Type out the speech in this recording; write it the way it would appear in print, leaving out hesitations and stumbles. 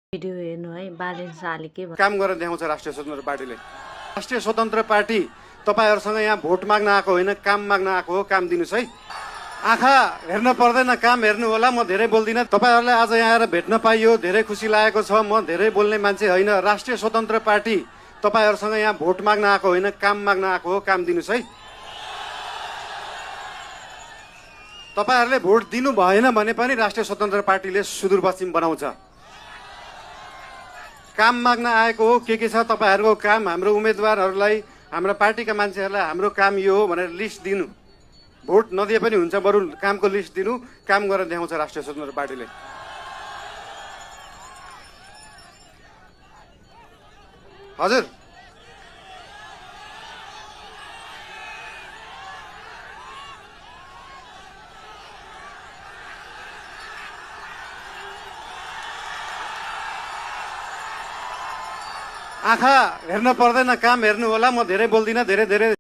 Video हेर्नु है बालेन शाहले के भन्छ काम गरेर देखाउँछ राष्ट्रिय स्वतन्त्र पार्टीले। राष्ट्रिय स्वतन्त्र पार्टी तपाईहरुसँग यहाँ भोट माग्न आएको होइन, काम माग्न आएको हो। काम दिनुस् है। आँखा हेर्न पर्दैन, काम हेर्नु होला। म धेरै बोल्दिनँ। तपाईहरुलाई आज यहाँ आएर भेट्न पाइयो, धेरै खुसी लागेको छ। म धेरै बोल्ने मान्छे होइन। राष्ट्रिय स्वतन्त्र पार्टी तपाईहरुसँग यहाँ भोट माग्न आएको होइन, काम माग्न आएको हो। काम दिनुस् है। तपाईहरुले भोट दिनु भएन भने पनि राष्ट्रिय स्वतन्त्र पार्टीले सुदूरपश्चिम बनाउँछ। काम माग्न आएको हो। के छ तपाईहरुको काम? हाम्रो उम्मेदवारहरूलाई, हाम्रो पार्टीका मान्छेहरूलाई हाम्रो काम यो हो भनेर लिस्ट दिनु। भोट नदिए पनि हुन्छ, बरु कामको लिस्ट दिनु। काम गरेर देखाउँछ राष्ट्रिय स्वतन्त्र पार्टीले। हजुर, आँखा हेर्न पर्दैन, काम हेर्नु होला। म धेरै बोल्दिनँ। धेरै